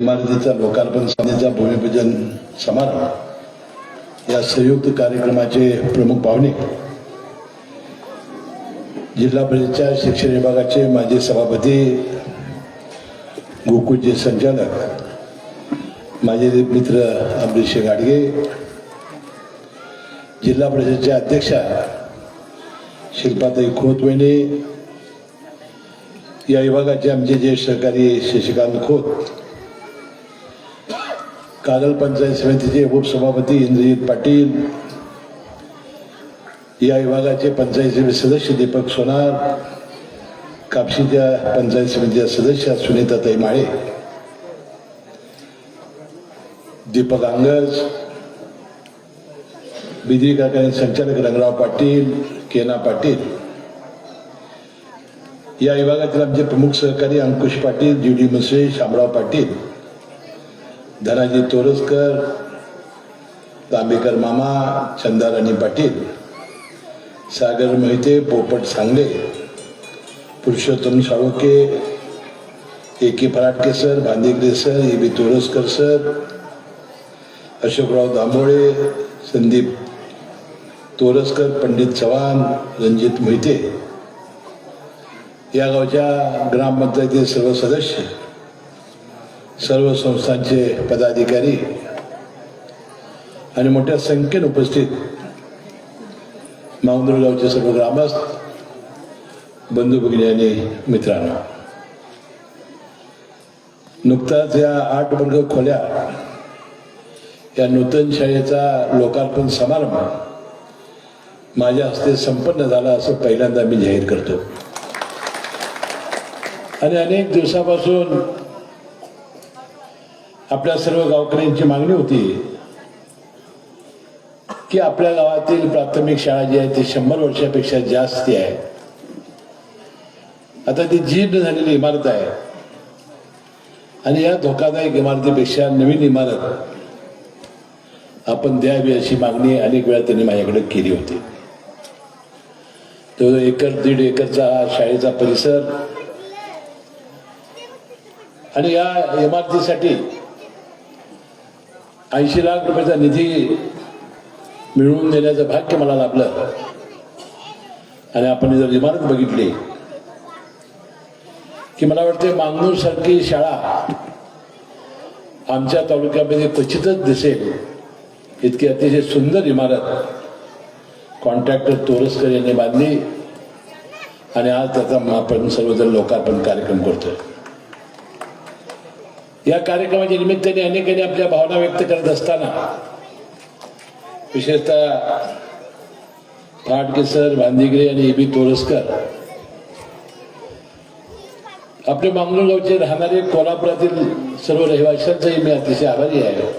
इमारतीचा लोकार्पण समितीचा भूमिपूजन समारंभ या संयुक्त कार्यक्रमाचे प्रमुख पाहुणे जिल्हा परिषदेच्या शिक्षण विभागाचे माजी सभापती गोकुळचे संचालक माझे मित्र अमरीश गाडगे, जिल्हा परिषदेच्या अध्यक्षा शिल्पाताई खोतवेणे, या विभागाचे आमचे ज्येष्ठ सहकारी शशिकांत खोत, कागल पंचायत समितीचे उपसभापती इंद्रजित पाटील, या विभागाचे पंचायत समिती सदस्य दीपक सोनार, कापशीच्या पंचायत समितीच्या सदस्य सुनीताताई माळे, दीपक अंगज, बिद्री कारखान्याचे संचालक रंगराव पाटील, केना पाटील, या विभागातील आमचे प्रमुख सहकारी अंकुश पाटील, जीडी मुसळे, शामराव पाटील, धनाजी तोरसकर, तांबेकर मामा, चंदाराणी पाटील, सागर मोहिते, पोपट सांगले, पुरुषोत्तम साळुके, एके फराटके सर, भांदिगरे सर, बी तोरसकर सर, अशोकराव दांभोळे, संदीप तोरसकर, पंडित चव्हाण, रणजित मोहिते, या गावच्या ग्रामपंचायतीचे सर्व सदस्य, सर्व संस्थांचे पदाधिकारी आणि मोठ्या संख्येने उपस्थित मांगदूर गावचे सर्व ग्रामस्थ, बंधू भगिनी आणि मित्रांनो, नुकताच या 8 वर्ग खोल्या या नूतन शाळेचा लोकार्पण समारंभ माझ्या हस्ते संपन्न झाला असं पहिल्यांदा मी जाहीर करतो. आणि अनेक दिवसापासून आपल्या सर्व गावकऱ्यांची मागणी होती की आपल्या गावातील प्राथमिक शाळा जी आहे ती 100 वर्षापेक्षा जास्त आहे. आता ती जीर्ण झालेली इमारत आहे आणि या धोकादायक इमारतीपेक्षा नवीन इमारत आपण द्यावी अशी मागणी अनेक वेळा त्यांनी माझ्याकडे केली होती. तो 1-1.5 एकरचा शाळेचा परिसर आणि या इमारतीसाठी 80 लाख रुपयाचा निधी मिळवून देण्याचं भाग्य मला लाभलं. आणि आपण जर इमारत बघितली की मला वाटते मांगनूर सारखी शाळा आमच्या तालुक्यामध्ये क्वचितच दिसेल इतकी अतिशय सुंदर इमारत कॉन्ट्रॅक्टर तोरसकर यांनी बांधली आणि आज त्याचा आपण सर्वजण लोकार्पण कार्यक्रम करतोय. या कार्यक्रमाच्या निमित्ताने अनेकांनी आपल्या भावना व्यक्त करत असताना विशेषतः फाटके सर, भांदिगरे आणि बी तोरसकर, आपले मांगनूर गावचे राहणारे कोल्हापुरातील सर्व रहिवाशांचाही मी अतिशय आभारी आहे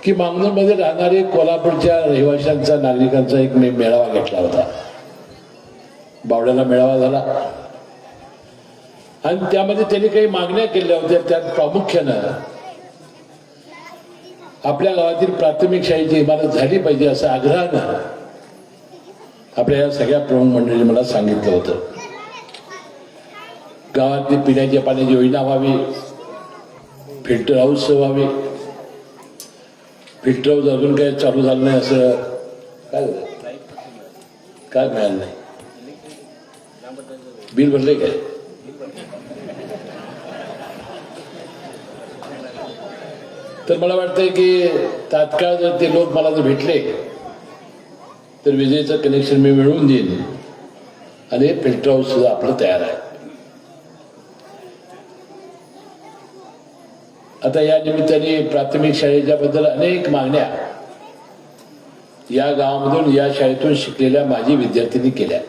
की मांगनूरमध्ये राहणारे कोल्हापूरच्या रहिवाशांचा, नागरिकांचा एक मी मेळावा घेतला होता. बावड्याला मेळावा झाला आणि त्यामध्ये त्यांनी काही मागण्या केल्या होत्या. त्यात प्रामुख्यानं आपल्या गावातील प्राथमिक शाळेची इमारत झाली पाहिजे असं आग्रहानं आपल्या या सगळ्या प्रमुख मंडळींनी मला सांगितलं होतं. गावातली पिण्याच्या पाण्याची योजना व्हावी, फिल्टर हाऊस व्हावे. फिल्टर हाऊस अजून काही चालू झालं नाही असं काय मिळालं नाही. बिल भरले काय? तर मला वाटतंय की तात्काळ जर ते लोक मला जर भेटले तर विजेचं कनेक्शन मी मिळवून देईन आणि फिल्टर हाऊस सुद्धा आपलं तयार आहे. आता या निमित्ताने प्राथमिक शाळेच्या बद्दल अनेक मागण्या या गावामधून, या शाळेतून शिकलेल्या माजी विद्यार्थ्यांनी केल्या.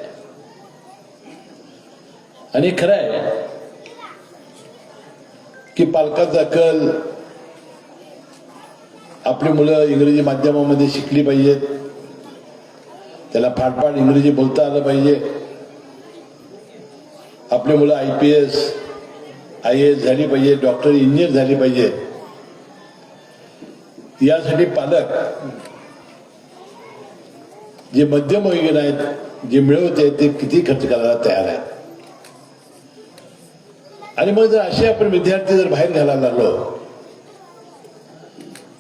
आणि खरं आहे की पालकांचा कल आपली मुलं इंग्रजी माध्यमामध्ये शिकली पाहिजेत, त्याला फाटफाट इंग्रजी बोलता आलं पाहिजे, आपली मुलं IPS IAS झाली पाहिजे, डॉक्टर, इंजिनियर झाली पाहिजे. यासाठी पालक जे मध्यमवर्गीय आहेत, जे मिळवते ते किती खर्च करायला तयार आहेत. आणि मग जर असे आपण विद्यार्थी जर बाहेर घालायला लागलो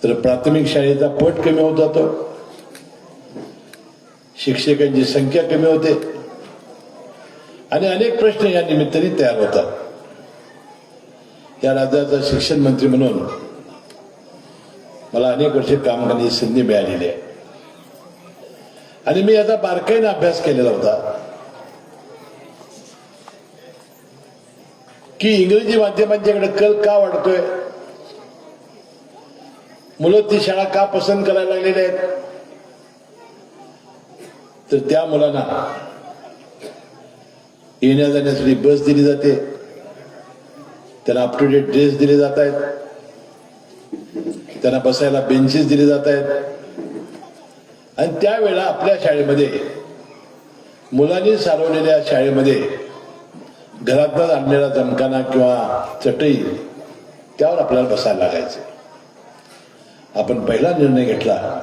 तर प्राथमिक शाळेचा पट कमी होत जातो, शिक्षकांची संख्या कमी होते आणि अनेक प्रश्न या निमित्ताने तयार होतात. या राज्याचा शिक्षण मंत्री म्हणून मला अनेक वर्षे काम करण्याची संधी मिळालेली आहे आणि मी याचा बारकाईने अभ्यास केलेला होता की इंग्रजी माध्यमांच्याकडे कल का वाढतोय, मुलं ती शाळा का पसंत करायला लागलेली आहेत. तर त्या मुलांना येण्या जाण्यासाठी बस दिली जाते, त्यांना अप टू डेट ड्रेस दिले जात आहेत, त्यांना बसायला बेंचेस दिले जात आहेत आणि त्यावेळेला आपल्या शाळेमध्ये मुलांनी सारवलेल्या शाळेमध्ये घरातच आणलेला जमखाना किंवा चटई त्यावर आपल्याला बसायला लागायचे. आपण पहिला निर्णय घेतला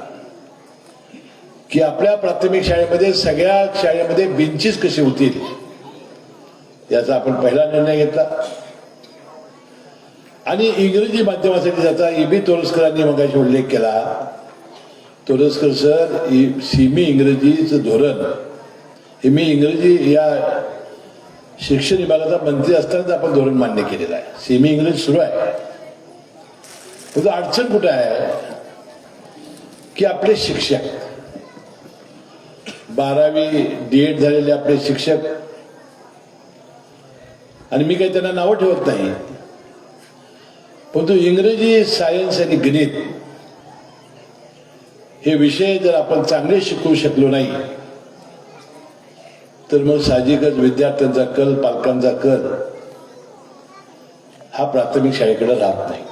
की आपल्या प्राथमिक शाळेमध्ये सगळ्या शाळेमध्ये बेंचेस कसे होतील याचा आपण पहिला निर्णय घेतला आणि इंग्रजी माध्यमासाठी ज्याचा E.B. तोरसकरांनी मगाशी उल्लेख केला. तोरसकर सर, सेमी इंग्रजीचं धोरण हे मी इंग्रजी या शिक्षण विभागाचा मंत्री असतानाच आपण धोरण मान्य केलेलं आहे. सेमी इंग्रजी सुरू आहे. तुझं अडचण कुठं आहे की आपले शिक्षक 12वी D.Ed झालेले आपले शिक्षक, आणि मी काही त्यांना नावं ठेवत नाही, परंतु इंग्रजी, सायन्स आणि गणित हे विषय जर आपण चांगले शिकवू शकलो नाही तर मग साहजिकच विद्यार्थ्यांचा कल, पालकांचा कल हा प्राथमिक शाळेकडे राहत नाही.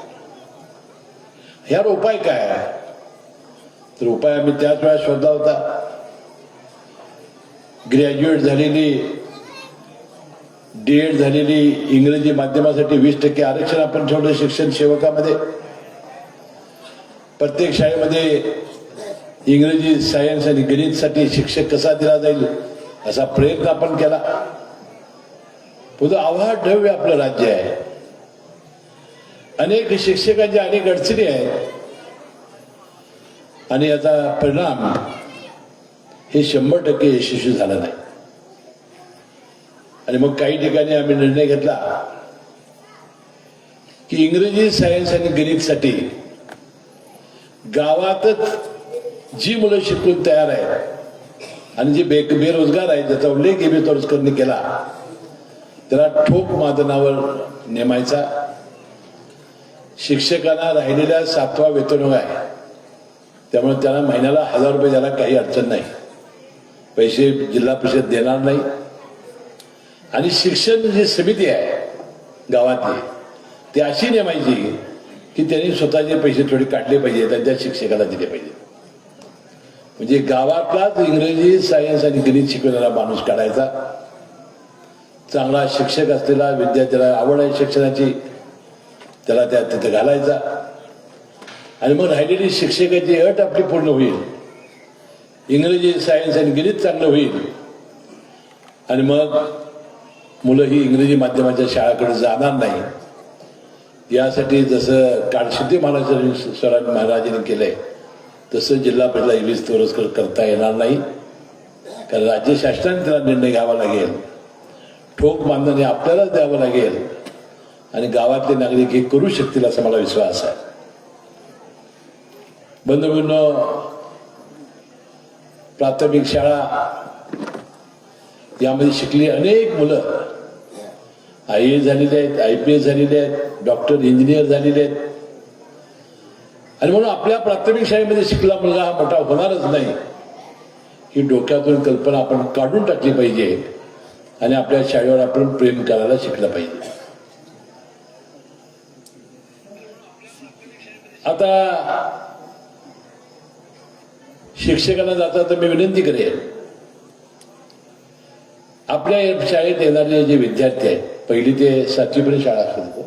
ह्यावर उपाय काय आहे? तर उपाय आम्ही त्याच वेळा शोधला होता. ग्रॅज्युएट झालेली, D.Ed झालेली इंग्रजी माध्यमासाठी 20% आरक्षण आपण ठेवलं शिक्षण सेवकामध्ये. प्रत्येक शाळेमध्ये इंग्रजी, सायन्स आणि गणितसाठी शिक्षक कसा दिला जाईल असा प्रयत्न आपण केला. पुढं अवाढव्य आपलं राज्य आहे, अनेक शिक्षकांच्या अनेक अडचणी आहेत आणि याचा परिणाम हे 100% यशस्वी झाला नाही. आणि मग काही ठिकाणी आम्ही निर्णय घेतला की इंग्रजी, सायन्स आणि गणितसाठी गावातच जी मुलं शिकून तयार आहेत आणि जे बेरोजगार आहेत ज्याचा उल्लेख E.B. तोरसकरनी केला त्याला ठोक मानधनावर नेमायचा. शिक्षकांना राहिलेल्या 7वा वेतनयोग आहे, त्यामुळे त्यांना महिन्याला 1000 रुपये द्यायला काही अडचण नाही. पैसे जिल्हा परिषद देणार नाही आणि शिक्षण जी समिती आहे गावातली ती अशी नेमायची की त्यांनी स्वतःचे पैसे थोडे काढले पाहिजे, त्यांच्या शिक्षकाला दिले पाहिजे. म्हणजे गावातलाच इंग्रजी, सायन्स आणि गणित शिकवणारा माणूस काढायचा, चांगला शिक्षक असलेला, विद्यार्थ्याला आवड आहे शिक्षणाची, त्याला त्या तिथे घालायचा आणि मग राहिलेली शिक्षकाची अट आपली पूर्ण होईल, इंग्रजी, सायन्स आणि गणित चांगलं होईल आणि मग मुलं ही इंग्रजी माध्यमाच्या शाळाकडे जाणार नाही. यासाठी जसं काळशिद्धी महाराजांनी केलंय तसं जिल्हा परिषद E.B. तोरसकर करता येणार नाही, कारण राज्य शासनाने त्याला निर्णय घ्यावा लागेल, ठोक मानधन आपल्यालाच द्यावं लागेल आणि गावातले नागरिक हे करू शकतील असा मला विश्वास आहे. बंधूंनो, प्राथमिक शाळा यामध्ये शिकली अनेक मुलं IAS झालेले आहेत, IPS झालेले आहेत, डॉक्टर, इंजिनियर झालेले आहेत आणि म्हणून आपल्या प्राथमिक शाळेमध्ये शिकला मुलगा हा मोठा होणारच नाही ही डोक्यातून कल्पना आपण काढून टाकली पाहिजे आणि आपल्या शाळेवर आपण प्रेम करायला शिकलं पाहिजे. आता शिक्षकांना जाता तर मी विनंती करेन, आपल्या शाळेत येणारे जे विद्यार्थी आहेत, 1ली ते 7वी पर्यंत शाळा असते,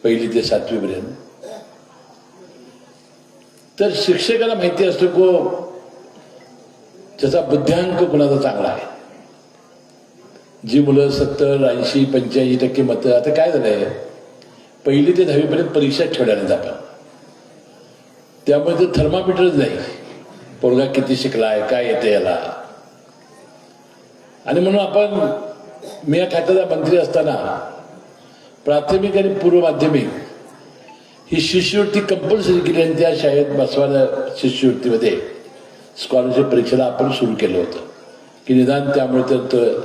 1ली ते 7वी पर्यंत, तर शिक्षकांना माहिती असतो को त्याचा बुद्ध्यांक कुणाचा चांगला आहे. जी मुलं 70, 80, 85% मतं, आता काय झालंय, 1ली ते 10वी परीक्षा ठेवल्याने आपण, त्यामुळे ते थर्मामीटरच नाही पोरगा किती शिकलाय, काय येते याला. आणि म्हणून आपण, मी या खात्याचा मंत्री असताना प्राथमिक आणि पूर्व माध्यमिक ही शिष्यवृत्ती कंपल्सरी केली आणि त्या शाळेत बसवायला शिष्यवृत्तीमध्ये स्कॉलरशिप परीक्षेला आपण सुरू केलं होतं की निदान त्यामुळे तर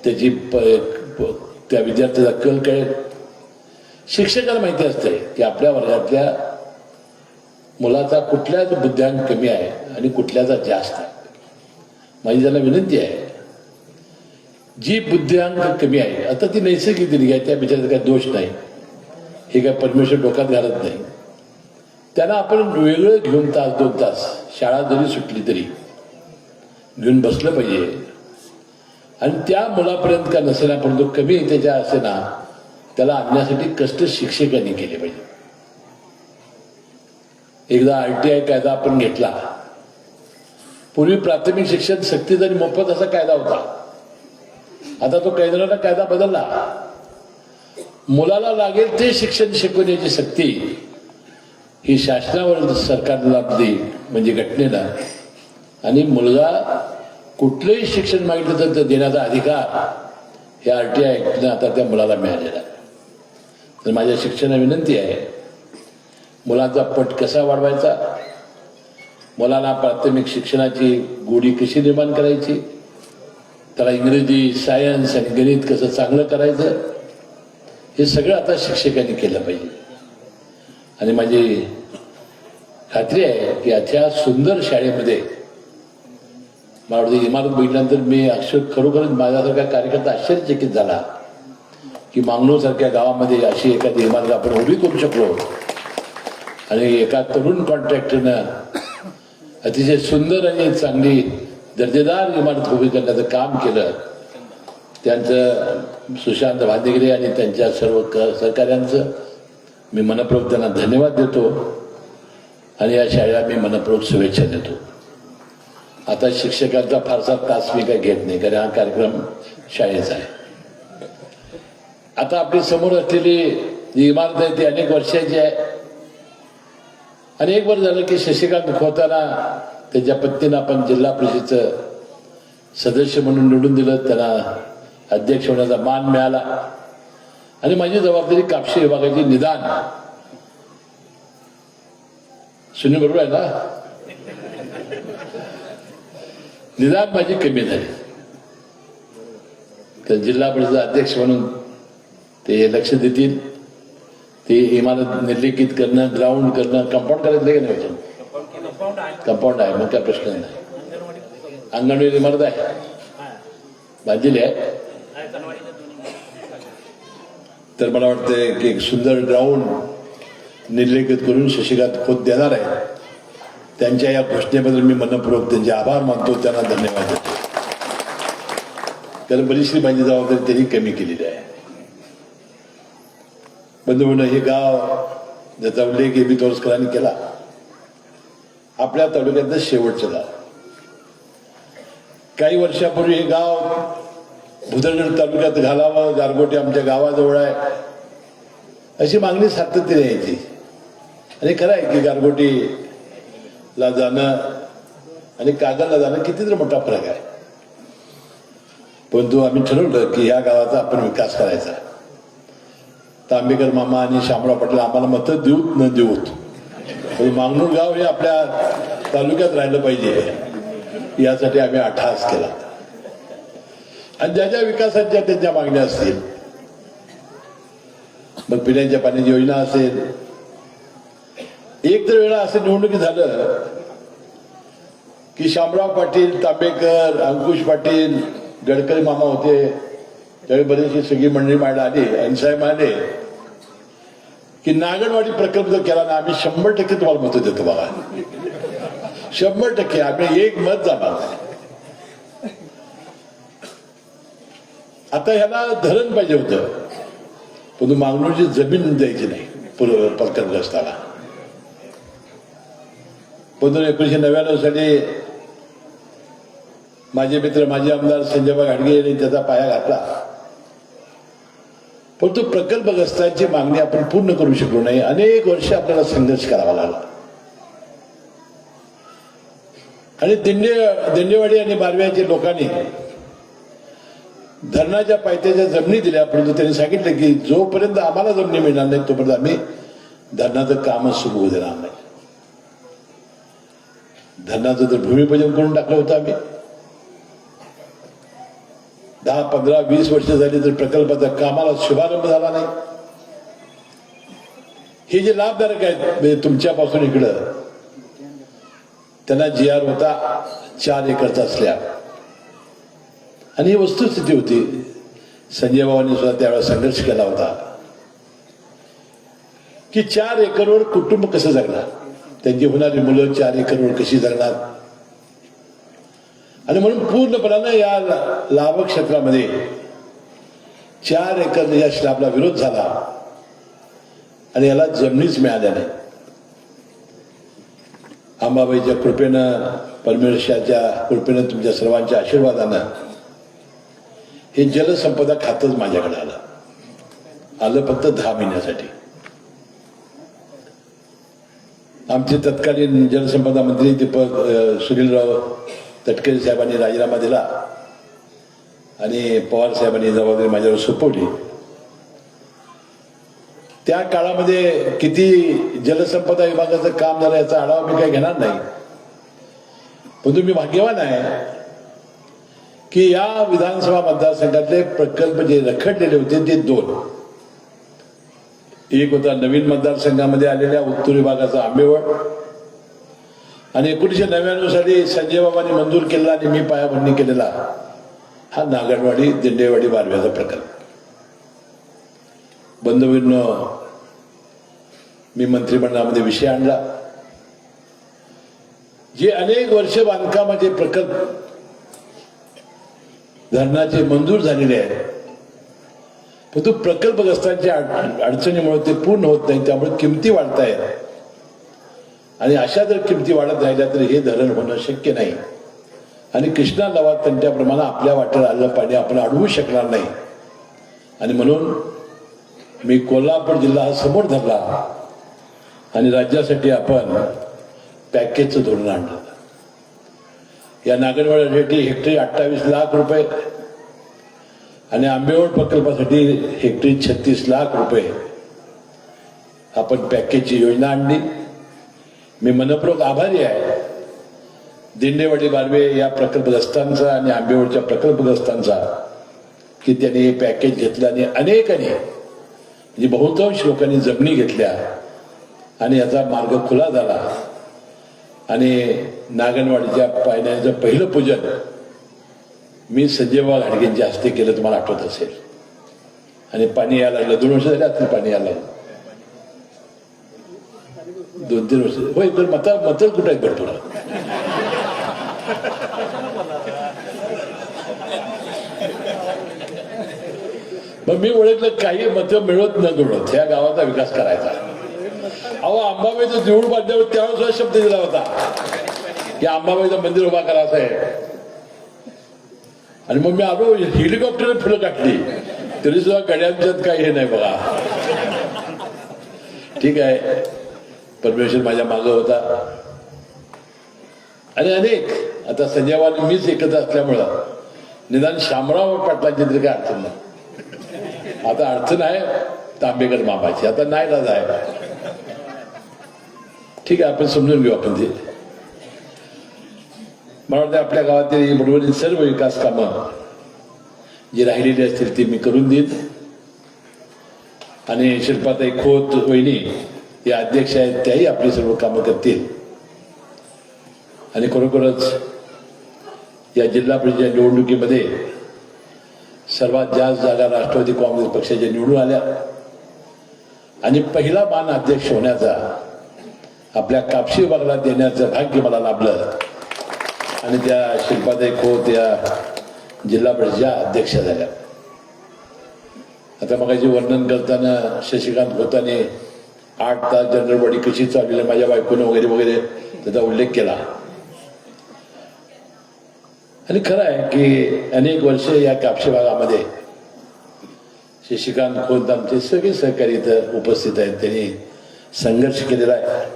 त्याची त्या विद्यार्थ्याचा कल कळेल. शिक्षकाला माहिती असते की आपल्या वर्गातल्या मुलाचा कुठल्याच बुद्ध्यांक कमी आहे आणि कुठल्याचा जास्त आहे. माझी त्याला विनंती आहे, जी बुद्ध्यांक कमी आहे, आता ती नैसर्गिक दिली आहे, त्या बिचाराचा काही दोष नाही, हे काय परमेश्वर डोक्यात घालत नाही. त्यांना आपण वेगळं घेऊन तास 2 तास शाळा जरी सुटली तरी घेऊन बसलं पाहिजे. आणि त्या मुलापर्यंत का नसेना परंतु कमी त्याच्या असेना त्याला आणण्यासाठी कष्ट शिक्षकांनी केले पाहिजे. एकदा RTI कायदा आपण घेतला. पूर्वी प्राथमिक शिक्षण सक्तीचा आणि मोफत असा कायदा होता. आता तो केंद्राने कायदा बदलला. मुलाला लागेल ते शिक्षण शिकवण्याची सक्ती ही शासनावर सरकारला लाभली, म्हणजे घटनेला. आणि मुलगा कुठलंही शिक्षण मागितलं तर देण्याचा अधिकार हे RTI ऍक्टने आता त्या मुलाला मिळालेला आहे. तर माझ्या शिक्षकांना विनंती आहे, मुलांचा पट कसा वाढवायचा, मुलांना प्राथमिक शिक्षणाची गोडी कशी निर्माण करायची, त्याला इंग्रजी, सायन्स आणि गणित कसं चांगलं करायचं, हे सगळं आता शिक्षकांनी केलं पाहिजे. आणि माझी खात्री आहे की अशा सुंदर शाळेमध्ये मला वाटतं इमारत बघितल्यानंतर मी खरोखरच माझ्यासारखा कार्यकर्ता आश्चर्यचकित झाला की मांगलोर सारख्या गावामध्ये अशी एखादी इमारत आपण उभी करू शकलो. आणि एका तरुण कॉन्ट्रॅक्टरनं अतिशय सुंदर आणि चांगली दर्जेदार इमारत उभी करण्याचं काम केलं. त्यांचं सुशांत भांदेगिरे आणि त्यांच्या सर्व सहकार्यांचं मी मनपूर्वक त्यांना धन्यवाद देतो आणि या शाळेला मी मनपूर्वक शुभेच्छा देतो. आता शिक्षकांचा फारसा तास मी काही घेत नाही, कारण हा कार्यक्रम शाळेचा आहे. आता आपली समोर असलेली जी इमारत आहे ती अनेक वर्षाची आहे. आणि 1 वर्ष झालं की शशिकांत खोताना त्याच्या पत्नीनं आपण जिल्हा परिषदेचं सदस्य म्हणून निवडून दिलं, त्यांना अध्यक्ष होण्याचा मान मिळाला. आणि माझी जबाबदारी कापशी विभागाची निदान, सुनील बरोबर आहे ना, निदान माझी कमी झाली. तर जिल्हा परिषद अध्यक्ष म्हणून ते लक्ष देतील. ते इमारत निर्लेखित करणं, ग्राउंड करणं, कंपाऊंड करायचं नाही का नाही, कंपाऊंड आहे, मग काय प्रश्न नाही. अंगणवाडी इमारत आहे, बांधलेली आहे. तर मला वाटतं की एक सुंदर ग्राउंड निर्लेखित करून शशिकांत खोत देणार आहे. त्यांच्या या घोषणेबद्दल मी मनपूर्वक त्यांचे आभार मानतो, त्यांना धन्यवाद देतो. कारण बरीचशी माझी जबाबदारी त्यांनी कमी केलेली आहे. बंधूंनो, हे गाव ज्याचा उल्लेख एबी तोरसकरांनी केला, आपल्या तालुक्यातलं शेवटचं गाव. काही वर्षापूर्वी हे गाव भुदरगड तालुक्यात घालावं, गारगोटी आमच्या गावाजवळ आहे अशी मागणी सातत्याने यायची. आणि खरं आहे की गारगोटीला जाणं आणि कागलला जाणं कितीतरी मोठा फरक आहे. परंतु आम्ही ठरवलं की या गावाचा आपण विकास करायचा. तांबेकर मामा आणि शामराव पाटील आम्हाला मतं देऊत न देऊत, मांगनूर गाव हे आपल्या तालुक्यात राहिलं पाहिजे यासाठी आम्ही अट्टहास केला. आणि ज्या ज्या विकासाच्या त्यांच्या मागण्या असतील, मग पिण्याच्या पाण्याची योजना असेल, एक तर वेळा असं निवडणुकी झालं की शामराव पाटील, तांबेकर, अंकुश पाटील, गडकरी मामा होते, त्यावेळी बरीचशी सगळी मंडळी मांडा आली आणि साहेब आले की नागणवाडी प्रकल्प जर केला ना आम्ही 100% तुम्हाला मत देतो बघा, 100% आम्ही एक मत जाणार. आता ह्याला धरण पाहिजे होतं, पण मागणूरची जमीन द्यायची नाही प्रकल्पग्रस्ताला. पण 1999 साली माझे मित्र माजी आमदार संजयभाऊ घाटगे यांनी त्याचा पाया घातला, परंतु प्रकल्पग्रस्तांची मागणी आपण पूर्ण करू शकलो नाही. अनेक वर्ष आपल्याला संघर्ष करावा लागला आणि दिंडेवाडी आणि बारव्याच्या लोकांनी धरणाच्या पायथ्याच्या जमिनी दिल्या, परंतु त्यांनी सांगितलं की जोपर्यंत आम्हाला जमिनी मिळणार नाही तोपर्यंत आम्ही धरणाचं कामच सुरू होऊ देणार नाही. धरणाचं तर भूमिपूजन करून टाकलं होतं आम्ही. 10, 15, 20 वर्ष झाली तर प्रकल्पाचा कामाला शुभारंभ झाला नाही. हे जे लाभधारक आहेत म्हणजे तुमच्यापासून इकडं, त्यांना GR होता 4 एकरचा स्लॅब आणि ही वस्तुस्थिती होती. संजय बाबांनी सुद्धा त्यावेळेला संघर्ष केला होता की 4 एकरवर कुटुंब कसं जगणार, त्यांची होणारी मुलं 4 एकरवर कशी जगणार. आणि म्हणून पूर्णपणानं या लाभ क्षेत्रामध्ये 4 एकर या स्लॅबला विरोध झाला आणि याला जमिनीच मिळाल्या नाही. अंबाबाईच्या कृपेनं, परमेश्वराच्या कृपेनं, तुमच्या सर्वांच्या आशीर्वादानं हे जलसंपदा खातच माझ्याकडे आलं फक्त 10 महिन्यासाठी. आमचे तत्कालीन जलसंपदा मंत्री दीपक सुनीलराव तटकरे साहेबांनी राजीनामा दिला आणि पवार साहेबांनी जबाबदारी माझ्यावर सोपवली. त्या काळामध्ये किती जलसंपदा विभागाचं काम झालं याचा आढावा मी काही घेणार नाही, परंतु मी भाग्यवान आहे की या विधानसभा मतदारसंघातले प्रकल्प जे रखडलेले होते ते 2. एक होता नवीन मतदारसंघामध्ये आलेल्या उत्तर विभागाचा आंबेवड आणि 1999 साली संजय बाबांनी मंजूर केलेला आणि मी पायाभरणी केलेला हा नागणवाडी दिंडेवाडी बारव्याचा प्रकल्प. बंधूंनो, मी मंत्रिमंडळामध्ये विषय आणला. जे अनेक वर्ष बांधकामाचे प्रकल्प धरणाचे मंजूर झालेले आहेत, परंतु प्रकल्पग्रस्तांच्या अडचणीमुळे ते पूर्ण होत नाही, त्यामुळे किमती वाढतायत आणि अशा जर किमती वाढत राहिल्या तर हे धरण होणं शक्य नाही आणि कृष्णा लवाद तंट्याप्रमाणे आपल्या वाटेला आलेलं पाणी आपण अडवू शकणार नाही. आणि म्हणून मी कोल्हापूर जिल्हा हा समोर धरला आणि राज्यासाठी आपण पॅकेजचं धोरण आणलं. या नागणवाडीसाठी हेक्टरी 28 लाख रुपये आणि आंबेवड प्रकल्पासाठी हेक्टरी 36 लाख रुपये आपण पॅकेजची योजना आणली. मी मनपूर्वक आभारी आहे दिंडेवाडी बारवे या प्रकल्पग्रस्तांचा आणि आंबेवडच्या प्रकल्पग्रस्तांचा की त्यांनी हे पॅकेज घेतलं आणि अनेकांनी म्हणजे बहुतांश लोकांनी जमिनी घेतल्या आणि याचा मार्ग खुला झाला आणि नागणवाडीच्या पायऱ्यांचं पहिलं पूजन मी संजयभाऊ घाटगेंच्या हस्ते केलं, तुम्हाला आठवत असेल. आणि पाणी यायला लागलं. 2 वर्ष झाले असतील पाणी यायला लागलं. 2-3 वर्ष होय. तर मत कुठं आहेत भरपूर. मग मी ओळखलं काही मतं मिळत न मिळत ह्या गावाचा विकास करायचा. अहो, अंबाबाईचं देऊळ बांधल्यावर त्यावेळेस सुद्धा शब्द दिला होता की अंबाबाईचं मंदिर उभा करायचं आहे. आणि मग मी आलो, हेलिकॉप्टरने फुलं टाकली तरी सुद्धा गड्यांच्यात काही हे नाही बघा. ठीक आहे, परमेश्वर माझ्या मागं होता आणि अनेक आता संजयवान मीच एकत्र असल्यामुळं निदान शामराव पाटलांची तरी काही अडचण नाही. आता अडचण आहे तांबेकर मामाची, आता नाही राज आहे. ठीक आहे, आपण समजून घेऊ आपण ते. मला वाटतं आपल्या गावातील बरोबर सर्व विकास कामं जी राहिलेली असतील ती मी करून देईन आणि शिल्पाताई खोत वहिनी या अध्यक्ष आहेत त्याही आपली सर्व कामं करतील. आणि खरोखरच या जिल्हा परिषद निवडणुकीमध्ये सर्वात जास्त जागा राष्ट्रवादी काँग्रेस पक्षाच्या निवडून आल्या आणि पहिला मान अध्यक्ष होण्याचा आपल्या कापशी विभागाला देण्याचं भाग्य मला लाभलं आणि त्या शिल्पाताई खोत या जिल्हा परिषदेच्या अध्यक्ष झाल्या. आता मगाशी वर्णन करताना शशिकांत खोताने 8 तास जनरल बॉडी कशी चालली माझ्या बायकोने वगैरे वगैरे त्याचा उल्लेख केला. आणि खरं आहे की अनेक वर्ष या कापशी भागामध्ये शशिकांत खोत आमचे सगळे सहकारी इथं उपस्थित आहेत. त्यांनी संघर्ष केलेला आहे.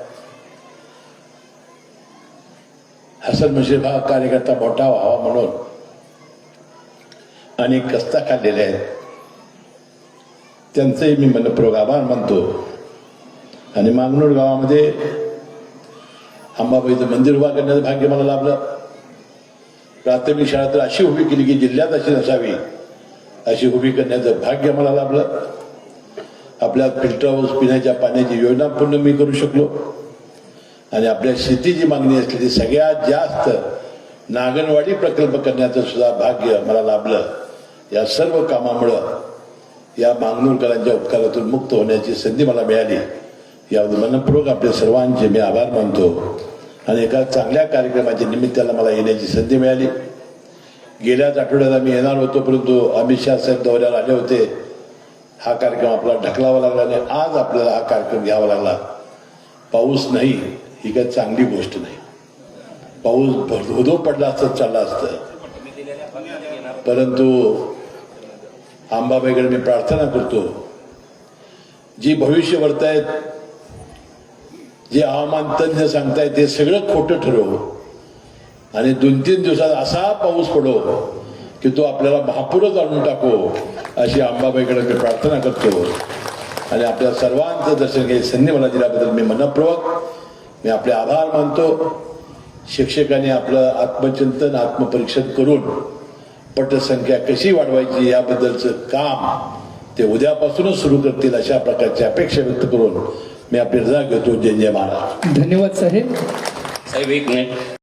हसन मुश्रीफ हा कार्यकर्ता मोठा व्हावा म्हणून अनेक कष्ट काढलेले आहेत. त्यांचंही मी मनपूर्वक आभार मानतो. आणि मांगनूर गावामध्ये अंबाबाईचं मंदिर उभा करण्याचं भाग्य मला लाभलं. प्राथमिक शाळा तर अशी उभी केली की जिल्ह्यात अशी नसावी अशी उभी करण्याचं भाग्य मला लाभलं. आपल्या फिल्टर हाऊस पिण्याच्या पाण्याची योजना पूर्ण मी करू शकलो. आणि आपल्या शेतीची मागणी असलेली सगळ्यात जास्त नागनवाडी प्रकल्प करण्याचं सुद्धा भाग्य मला लाभलं. या सर्व कामामुळं या मांगनूरकरांच्या उपकारातून मुक्त होण्याची संधी मला मिळाली. याबद्दल मनपूर्वक आपल्या सर्वांचे मी आभार मानतो. आणि एका चांगल्या कार्यक्रमाच्या निमित्ताला मला येण्याची संधी मिळाली. गेल्याच आठवड्याला मी येणार होतो, परंतु अमित शाह साहेब दौऱ्याला आले होते. हा कार्यक्रम आपला ढकलावा लागला आणि आज आपल्याला हा कार्यक्रम घ्यावा लागला. पाऊस नाही ही काही चांगली गोष्ट नाही. पाऊस धोधो पडला असतं चालला असतं. परंतु अंबाबाईकडे मी प्रार्थना करतो, जी भविष्य वर्तायत, जे हवामान तज्ञ सांगतायत ते सगळं खोटं ठरव आणि 2-3 दिवसात असा पाऊस पडो की तो आपल्याला महापूरच आणून टाको, अशी अंबाबाईकडे मी प्रार्थना करतो. आणि आपल्या सर्वांचं दर्शन घ्यायची संधी मला दिल्याबद्दल मी मनपूर्वक मी आपले आभार मानतो. शिक्षकांनी आपलं आत्मचिंतन आत्मपरीक्षण करून पटसंख्या कशी वाढवायची याबद्दलचं काम ते उद्यापासूनच सुरू करतील अशा प्रकारची अपेक्षा व्यक्त करून मी आपली रजा घेतो. जय जय महाराज. धन्यवाद साहेब. साहेब एक मिनिट.